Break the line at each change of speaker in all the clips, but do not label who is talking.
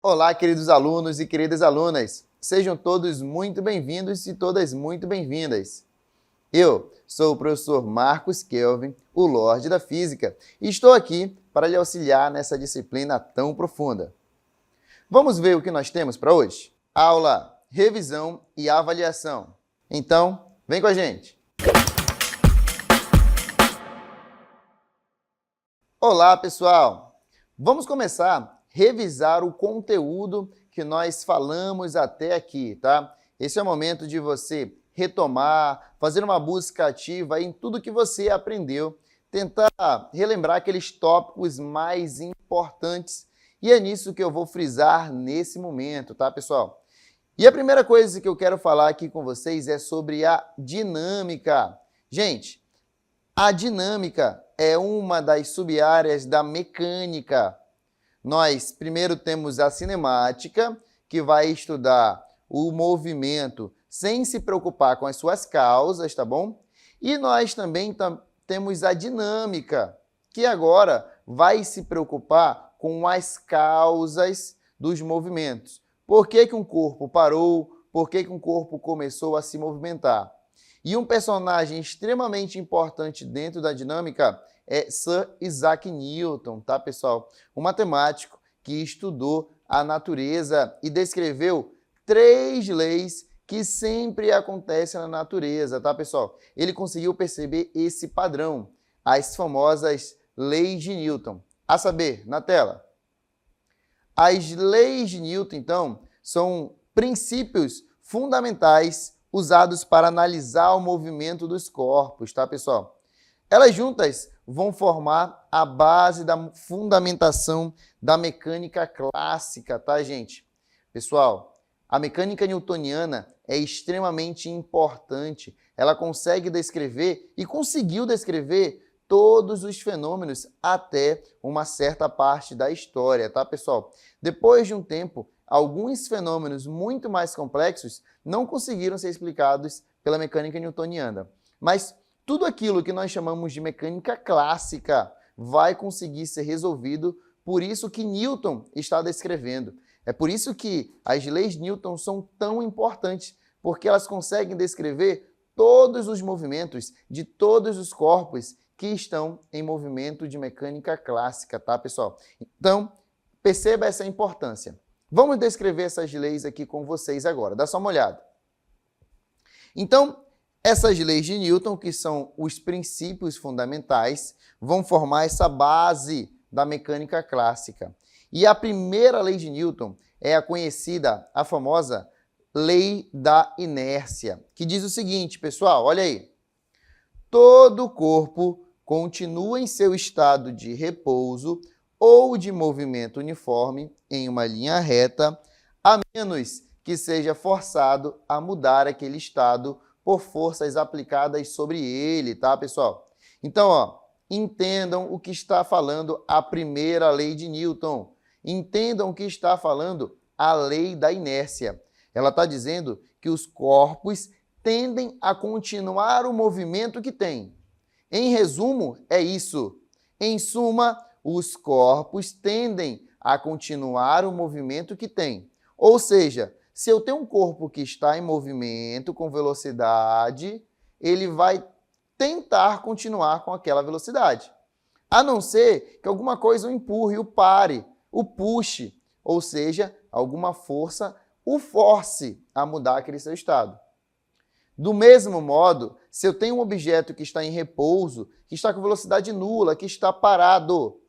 Olá, queridos alunos e queridas alunas. Sejam todos muito bem-vindos e todas muito bem-vindas. Eu sou o professor Marcos Kelvin, o Lorde da Física, e estou aqui para lhe auxiliar nessa disciplina tão profunda. Vamos ver o que nós temos para hoje? Aula, revisão e avaliação. Então, vem com a gente! Olá, pessoal! Vamos começar a revisar o conteúdo que nós falamos até aqui, tá? Esse é o momento de você retomar, fazer uma busca ativa em tudo que você aprendeu, tentar relembrar aqueles tópicos mais importantes, e é nisso que eu vou frisar nesse momento, tá, pessoal? E a primeira coisa que eu quero falar aqui com vocês é sobre a dinâmica. Gente, a dinâmica é uma das sub-áreas da mecânica. Nós primeiro temos a cinemática, que vai estudar o movimento sem se preocupar com as suas causas, tá bom? E nós também temos a dinâmica, que agora vai se preocupar com as causas dos movimentos. Por que um corpo parou? Por que um corpo começou a se movimentar? E um personagem extremamente importante dentro da dinâmica é Sir Isaac Newton, tá, pessoal? Um matemático que estudou a natureza e descreveu 3 leis que sempre acontecem na natureza, tá, pessoal? Ele conseguiu perceber esse padrão, as famosas leis de Newton. A saber, na tela. As leis de Newton, então, são princípios fundamentais usados para analisar o movimento dos corpos, tá, pessoal? Elas juntas vão formar a base da fundamentação da mecânica clássica, tá, gente? Pessoal, a mecânica newtoniana é extremamente importante. Ela consegue descrever e conseguiu descrever todos os fenômenos até uma certa parte da história, tá, pessoal? Depois de um tempo, alguns fenômenos muito mais complexos não conseguiram ser explicados pela mecânica newtoniana. Mas tudo aquilo que nós chamamos de mecânica clássica vai conseguir ser resolvido, por isso que Newton está descrevendo. É por isso que as leis de Newton são tão importantes, porque elas conseguem descrever todos os movimentos de todos os corpos que estão em movimento de mecânica clássica, tá, pessoal? Então, perceba essa importância. Vamos descrever essas leis aqui com vocês agora. Dá só uma olhada. Então, essas leis de Newton, que são os princípios fundamentais, vão formar essa base da mecânica clássica. E a primeira lei de Newton é a conhecida, a famosa lei da inércia, que diz o seguinte, pessoal, olha aí. Todo corpo continua em seu estado de repouso ou de movimento uniforme em uma linha reta, a menos que seja forçado a mudar aquele estado por forças aplicadas sobre ele, tá, pessoal? Então, ó, entendam o que está falando a primeira lei de Newton. Entendam o que está falando a lei da inércia. Ela está dizendo que os corpos tendem a continuar o movimento que têm. Em resumo, é isso. Em suma, os corpos tendem a continuar o movimento que têm. Ou seja, se eu tenho um corpo que está em movimento com velocidade, ele vai tentar continuar com aquela velocidade. A não ser que alguma coisa o empurre, o pare, o puxe, ou seja, alguma força o force a mudar aquele seu estado. Do mesmo modo, se eu tenho um objeto que está em repouso, que está com velocidade nula, que está parado,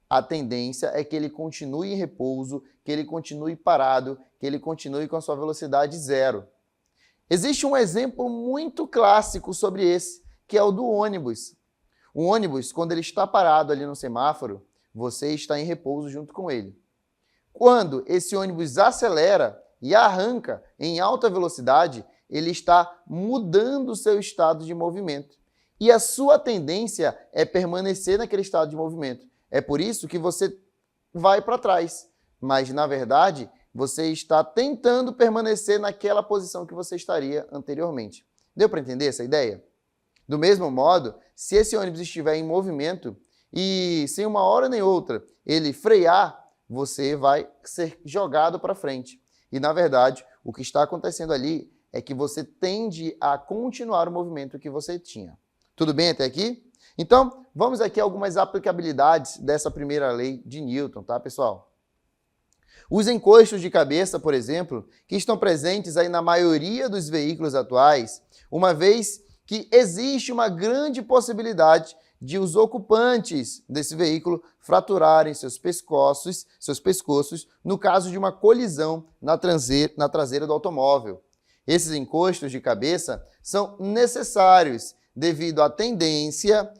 a tendência é que ele continue em repouso, que ele continue parado, que ele continue com a sua velocidade zero. Existe um exemplo muito clássico sobre esse, que é o do ônibus. O ônibus, quando ele está parado ali no semáforo, você está em repouso junto com ele. Quando esse ônibus acelera e arranca em alta velocidade, ele está mudando o seu estado de movimento. E a sua tendência é permanecer naquele estado de movimento. É por isso que você vai para trás. Mas, na verdade, você está tentando permanecer naquela posição que você estaria anteriormente. Deu para entender essa ideia? Do mesmo modo, se esse ônibus estiver em movimento e sem uma hora nem outra ele frear, você vai ser jogado para frente. E, na verdade, o que está acontecendo ali é que você tende a continuar o movimento que você tinha. Tudo bem até aqui? Então, vamos aqui a algumas aplicabilidades dessa primeira lei de Newton, tá, pessoal? Os encostos de cabeça, por exemplo, que estão presentes aí na maioria dos veículos atuais, uma vez que existe uma grande possibilidade de os ocupantes desse veículo fraturarem seus pescoços no caso de uma colisão na traseira do automóvel. Esses encostos de cabeça são necessários devido à tendência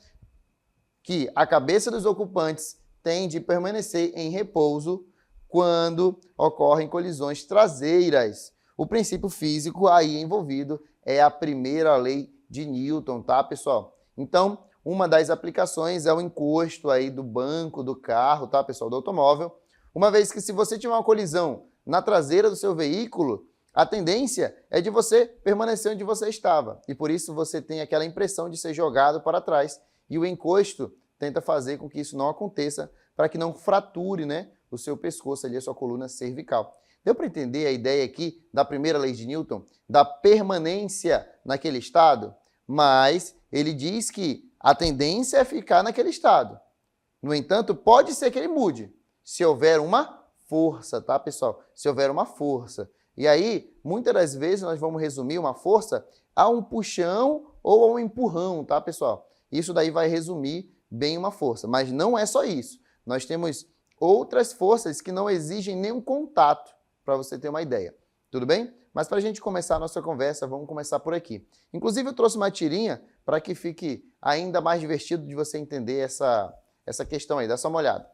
que a cabeça dos ocupantes tende a permanecer em repouso quando ocorrem colisões traseiras. O princípio físico aí envolvido é a primeira lei de Newton, tá, pessoal? Então, uma das aplicações é o encosto aí do banco do carro, tá, pessoal, do automóvel. Uma vez que se você tiver uma colisão na traseira do seu veículo, a tendência é de você permanecer onde você estava. E por isso você tem aquela impressão de ser jogado para trás. E o encosto tenta fazer com que isso não aconteça, para que não frature, né, o seu pescoço ali, a sua coluna cervical. Deu para entender a ideia aqui da primeira lei de Newton, da permanência naquele estado? Mas ele diz que a tendência é ficar naquele estado. No entanto, pode ser que ele mude, se houver uma força, tá, pessoal? Se houver uma força. E aí, muitas das vezes, nós vamos resumir uma força a um puxão ou a um empurrão, tá, pessoal? Isso daí vai resumir bem uma força, mas não é só isso. Nós temos outras forças que não exigem nenhum contato, para você ter uma ideia. Tudo bem? Mas para a gente começar a nossa conversa, vamos começar por aqui. Inclusive, eu trouxe uma tirinha para que fique ainda mais divertido de você entender essa questão aí. Dá só uma olhada.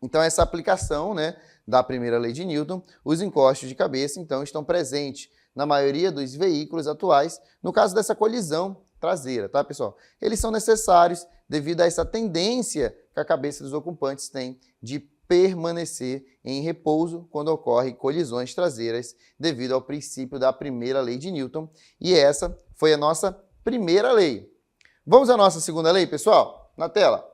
Então, essa aplicação, né, da primeira lei de Newton, os encostos de cabeça, então, estão presentes na maioria dos veículos atuais, no caso dessa colisão traseira, tá, pessoal? Eles são necessários devido a essa tendência que a cabeça dos ocupantes tem de permanecer em repouso quando ocorrem colisões traseiras devido ao princípio da primeira lei de Newton. E essa foi a nossa primeira lei. Vamos à nossa segunda lei, pessoal? Na tela.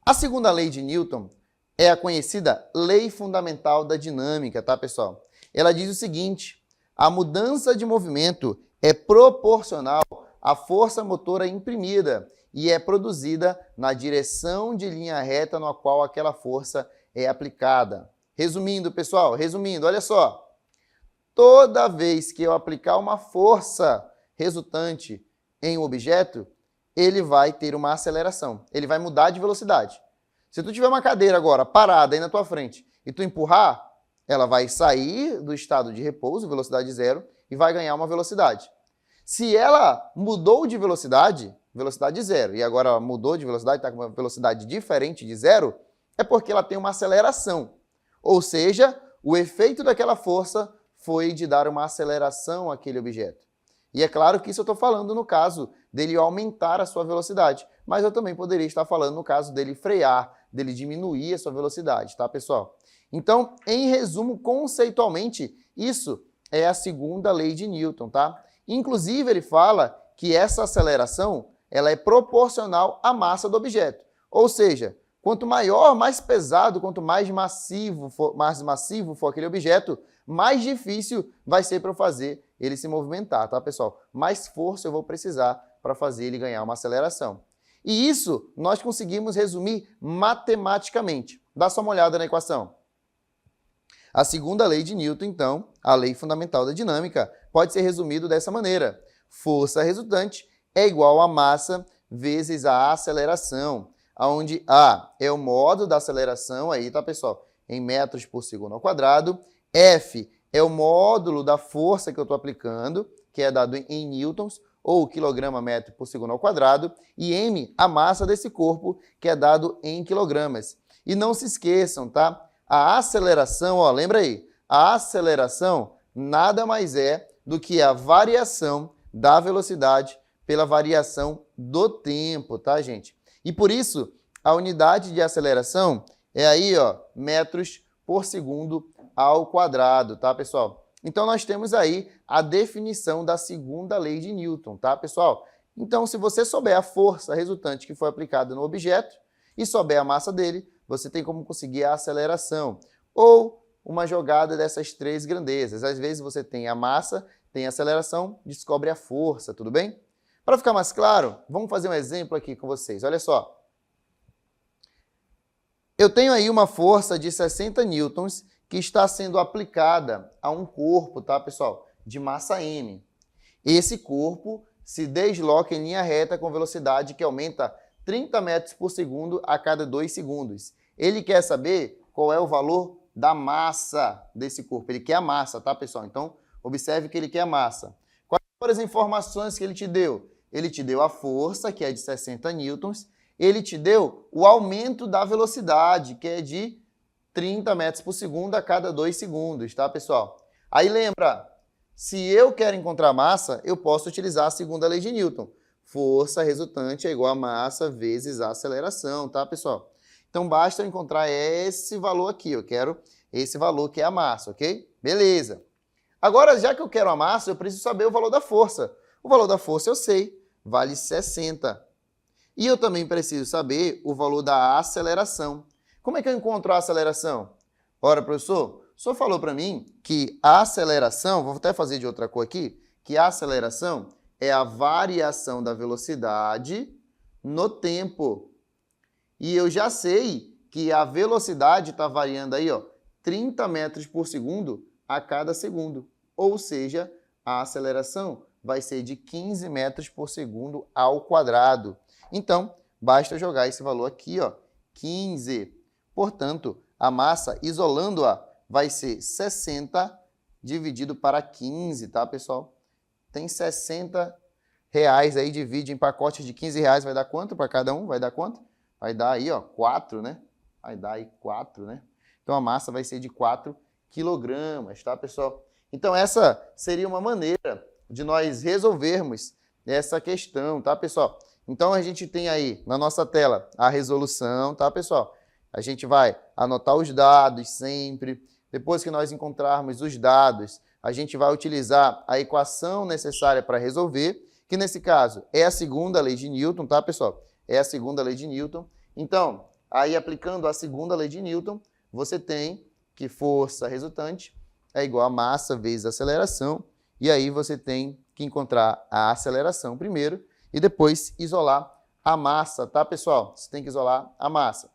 A segunda lei de Newton é a conhecida lei fundamental da dinâmica, tá, pessoal? Ela diz o seguinte: a mudança de movimento é proporcional à força motora imprimida e é produzida na direção de linha reta na qual aquela força é aplicada. Resumindo, pessoal, olha só. Toda vez que eu aplicar uma força resultante em um objeto, ele vai ter uma aceleração, ele vai mudar de velocidade. Se tu tiver uma cadeira agora parada aí na tua frente e tu empurrar, ela vai sair do estado de repouso, velocidade zero, e vai ganhar uma velocidade. Se ela mudou de velocidade, velocidade zero, e agora ela mudou de velocidade, está com uma velocidade diferente de zero, é porque ela tem uma aceleração. Ou seja, o efeito daquela força foi de dar uma aceleração àquele objeto. E é claro que isso eu estou falando no caso dele aumentar a sua velocidade, mas eu também poderia estar falando no caso dele frear, dele diminuir a sua velocidade, tá, pessoal? Então, em resumo, conceitualmente, isso é a segunda lei de Newton, tá? Inclusive, ele fala que essa aceleração ela é proporcional à massa do objeto. Ou seja, quanto maior, mais pesado, quanto mais massivo for aquele objeto, mais difícil vai ser para eu fazer ele se movimentar, tá, pessoal? Mais força eu vou precisar para fazer ele ganhar uma aceleração. E isso nós conseguimos resumir matematicamente. Dá só uma olhada na equação. A segunda lei de Newton, então, a lei fundamental da dinâmica, pode ser resumido dessa maneira. Força resultante é igual a massa vezes a aceleração, onde A é o modo da aceleração, aí, tá, pessoal? Em metros por segundo ao quadrado. F é o módulo da força que eu estou aplicando, que é dado em newtons, ou quilograma metro por segundo ao quadrado. E M, a massa desse corpo, que é dado em quilogramas. E não se esqueçam, tá? A aceleração, ó, lembra aí, a aceleração nada mais é do que a variação da velocidade pela variação do tempo, tá, gente? E por isso, a unidade de aceleração é aí, ó, metros por segundo ao quadrado, tá, pessoal? Então, nós temos aí a definição da segunda lei de Newton, tá, pessoal? Então, se você souber a força resultante que foi aplicada no objeto e souber a massa dele, você tem como conseguir a aceleração. Ou uma jogada dessas três grandezas. Às vezes você tem a massa, tem a aceleração, descobre a força, tudo bem? Para ficar mais claro, vamos fazer um exemplo aqui com vocês. Olha só. Eu tenho aí uma força de 60 newtons que está sendo aplicada a um corpo, tá, pessoal? De massa M. Esse corpo se desloca em linha reta com velocidade que aumenta 30 metros por segundo a cada 2 segundos. Ele quer saber qual é o valor da massa desse corpo. Ele quer a massa, tá, pessoal? Então, observe que ele quer a massa. Quais foram as informações que ele te deu? Ele te deu a força, que é de 60 newtons. Ele te deu o aumento da velocidade, que é de 30 metros por segundo a cada 2 segundos, tá, pessoal? Aí lembra, se eu quero encontrar massa, eu posso utilizar a segunda lei de Newton. Força resultante é igual a massa vezes a aceleração, tá, pessoal? Então, basta eu encontrar esse valor aqui. Eu quero esse valor que é a massa, ok? Beleza. Agora, já que eu quero a massa, eu preciso saber o valor da força. O valor da força eu sei, vale 60. E eu também preciso saber o valor da aceleração. Como é que eu encontro a aceleração? Ora, professor, o senhor falou para mim que a aceleração, vou até fazer de outra cor aqui, que a aceleração é a variação da velocidade no tempo. E eu já sei que a velocidade está variando aí, ó, 30 metros por segundo a cada segundo. Ou seja, a aceleração vai ser de 15 metros por segundo ao quadrado. Então, basta jogar esse valor aqui, ó, 15. Portanto, a massa, isolando-a, vai ser 60 dividido para 15, tá, pessoal? Tem 60 reais aí, divide em pacotes de 15 reais, vai dar quanto para cada um? Vai dar quanto? Vai dar aí, ó, 4, né? Vai dar aí 4, né? Então, a massa vai ser de 4 quilogramas, tá, pessoal? Então, essa seria uma maneira de nós resolvermos essa questão, tá, pessoal? Então, a gente tem aí na nossa tela a resolução, tá, pessoal? A gente vai anotar os dados sempre. Depois que nós encontrarmos os dados, a gente vai utilizar a equação necessária para resolver, que nesse caso é a segunda lei de Newton, tá, pessoal? É a segunda lei de Newton. Então, aí aplicando a segunda lei de Newton, você tem que força resultante é igual a massa vezes a aceleração, e aí você tem que encontrar a aceleração primeiro e depois isolar a massa, tá, pessoal? Você tem que isolar a massa.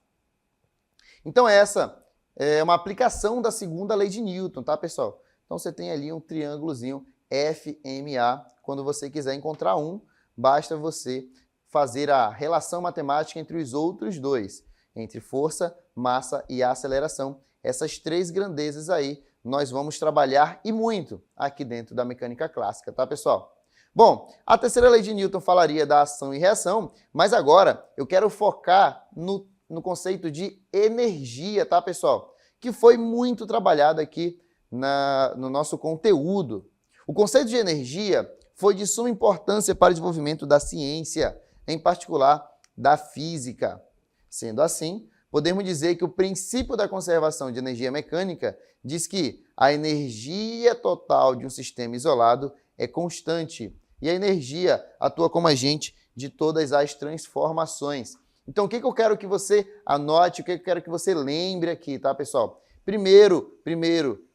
Então, essa é uma aplicação da segunda lei de Newton, tá, pessoal? Então, você tem ali um triângulozinho FMA. Quando você quiser encontrar um, basta você fazer a relação matemática entre os outros dois, entre força, massa e aceleração. Essas três grandezas aí, nós vamos trabalhar e muito aqui dentro da mecânica clássica, tá, pessoal? Bom, a terceira lei de Newton falaria da ação e reação, mas agora eu quero focar no conceito de energia, tá, pessoal? Que foi muito trabalhado aqui no nosso conteúdo. O conceito de energia foi de suma importância para o desenvolvimento da ciência, em particular da física. Sendo assim, podemos dizer que o princípio da conservação de energia mecânica diz que a energia total de um sistema isolado é constante e a energia atua como agente de todas as transformações. Então, o que eu quero que você anote, o que eu quero que você lembre aqui, tá, pessoal? Primeiro,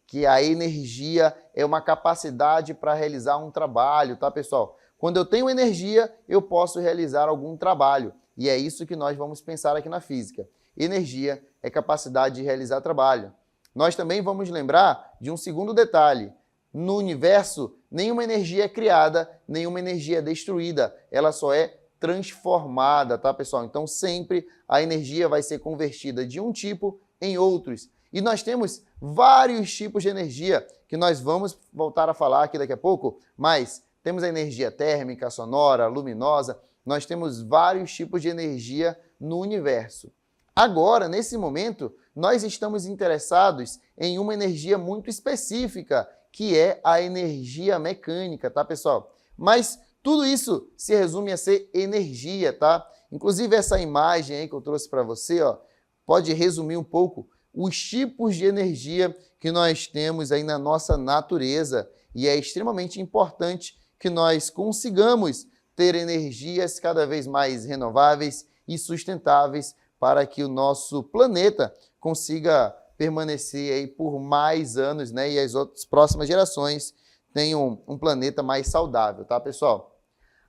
que a energia é uma capacidade para realizar um trabalho, tá, pessoal? Quando eu tenho energia, eu posso realizar algum trabalho. E é isso que nós vamos pensar aqui na física. Energia é capacidade de realizar trabalho. Nós também vamos lembrar de um segundo detalhe. No universo, nenhuma energia é criada, nenhuma energia é destruída. Ela só é transformada, tá, pessoal? Então, sempre a energia vai ser convertida de um tipo em outros. E nós temos vários tipos de energia que nós vamos voltar a falar aqui daqui a pouco, mas temos a energia térmica, sonora, luminosa, nós temos vários tipos de energia no universo. Agora, nesse momento, nós estamos interessados em uma energia muito específica, que é a energia mecânica, tá, pessoal? Mas tudo isso se resume a ser energia, tá? Inclusive, essa imagem aí que eu trouxe para você, ó, pode resumir um pouco os tipos de energia que nós temos aí na nossa natureza. E é extremamente importante que nós consigamos ter energias cada vez mais renováveis e sustentáveis para que o nosso planeta consiga permanecer aí por mais anos, né? E as outras próximas gerações tenham um planeta mais saudável, tá, pessoal?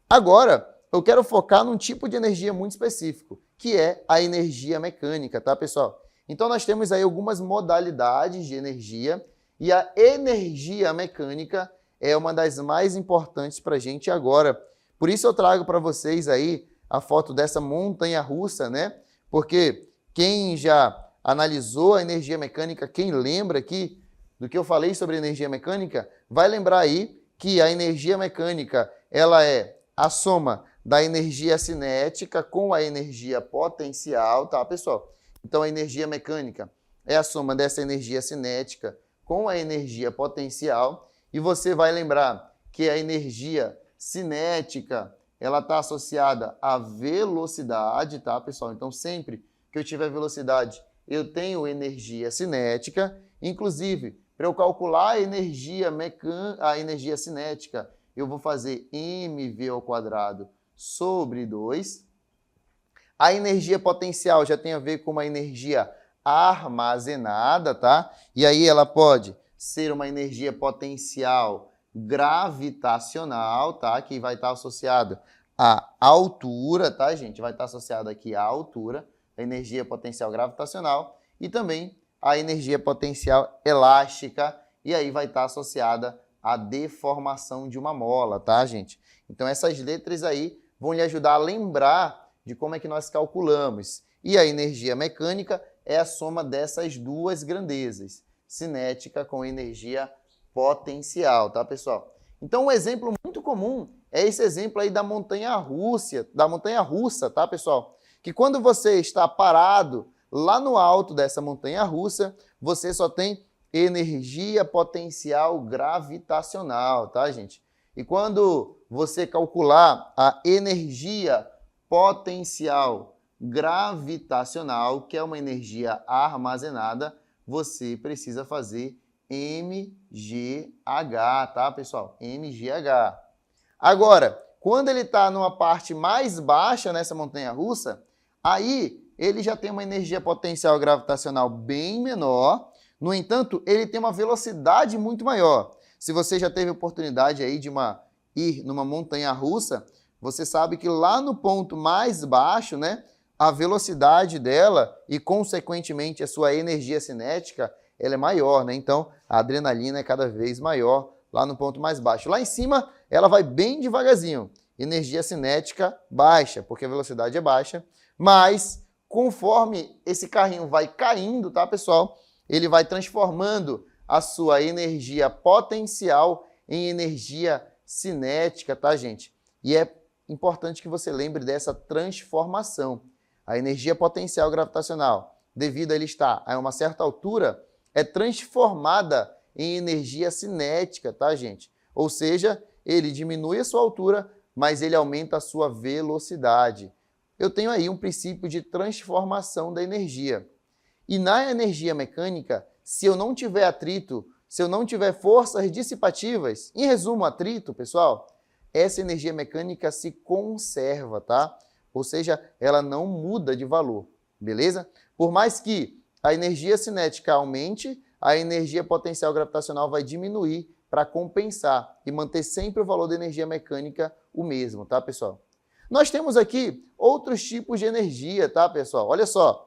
Agora, eu quero focar num tipo de energia muito específico, que é a energia mecânica, tá, pessoal? Então, nós temos aí algumas modalidades de energia e a energia mecânica é uma das mais importantes para a gente agora. Por isso, eu trago para vocês aí a foto dessa montanha-russa, né? Porque quem já analisou a energia mecânica, quem lembra aqui do que eu falei sobre energia mecânica, vai lembrar aí que a energia mecânica ela é a soma da energia cinética com a energia potencial, tá, pessoal? Então, a energia mecânica é a soma dessa energia cinética com a energia potencial. E você vai lembrar que a energia cinética ela está associada à velocidade, tá, pessoal? Então, sempre que eu tiver velocidade, eu tenho energia cinética. Inclusive, para eu calcular a energia cinética, eu vou fazer mv ao quadrado sobre 2. A energia potencial já tem a ver com uma energia armazenada, tá? E aí ela pode ser uma energia potencial gravitacional, tá? Que vai estar associada à altura, tá, gente? Vai estar associada aqui à altura, a energia potencial gravitacional, e também a energia potencial elástica, e aí vai estar associada à deformação de uma mola, tá, gente? Então essas letras aí vão lhe ajudar a lembrar de como é que nós calculamos. E a energia mecânica é a soma dessas duas grandezas, cinética com energia potencial, tá, pessoal? Então, um exemplo muito comum é esse exemplo aí da montanha-russa, tá, pessoal? Que quando você está parado lá no alto dessa montanha-russa, você só tem energia potencial gravitacional, tá, gente? E quando você calcular a energia potencial gravitacional, que é uma energia armazenada, você precisa fazer mgh, tá, pessoal? mgh. Agora, quando ele está numa parte mais baixa nessa montanha-russa, aí ele já tem uma energia potencial gravitacional bem menor. No entanto, ele tem uma velocidade muito maior. Se você já teve oportunidade aí de ir numa montanha-russa, você sabe que lá no ponto mais baixo, né, a velocidade dela e, consequentemente, a sua energia cinética, ela é maior, né? Então, a adrenalina é cada vez maior lá no ponto mais baixo. Lá em cima, ela vai bem devagarzinho. Energia cinética baixa, porque a velocidade é baixa. Mas, conforme esse carrinho vai caindo, tá, pessoal? Ele vai transformando a sua energia potencial em energia cinética, tá, gente? E é importante que você lembre dessa transformação. A energia potencial gravitacional, devido a ele estar a uma certa altura, é transformada em energia cinética, tá, gente? Ou seja, ele diminui a sua altura, mas ele aumenta a sua velocidade. Eu tenho aí um princípio de transformação da energia. E na energia mecânica, se eu não tiver atrito, se eu não tiver forças dissipativas, em resumo, atrito, pessoal, essa energia mecânica se conserva, tá? Ou seja, ela não muda de valor, beleza? Por mais que a energia cinética aumente, a energia potencial gravitacional vai diminuir para compensar e manter sempre o valor da energia mecânica o mesmo, tá, pessoal? Nós temos aqui outros tipos de energia, tá, pessoal? Olha só.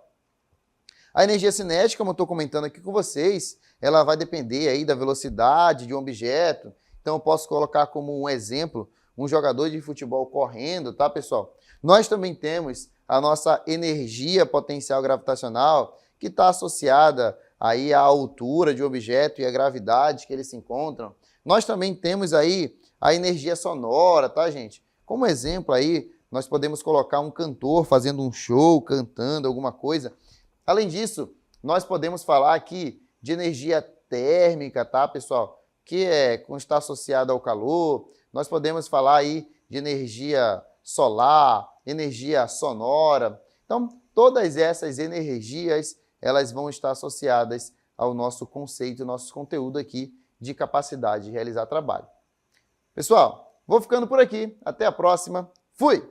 A energia cinética, como eu estou comentando aqui com vocês, ela vai depender aí da velocidade de um objeto. Então, eu posso colocar como um exemplo um jogador de futebol correndo, tá, pessoal? Nós também temos a nossa energia potencial gravitacional, que está associada aí à altura de um objeto e à gravidade que eles se encontram. Nós também temos aí a energia sonora, tá, gente? Como exemplo aí, nós podemos colocar um cantor fazendo um show, cantando alguma coisa. Além disso, nós podemos falar aqui de energia térmica, tá, pessoal? Que está associada ao calor. Nós podemos falar aí de energia solar, energia sonora. Então, todas essas energias, elas vão estar associadas ao nosso conceito, nosso conteúdo aqui de capacidade de realizar trabalho. Pessoal, vou ficando por aqui. Até a próxima. Fui!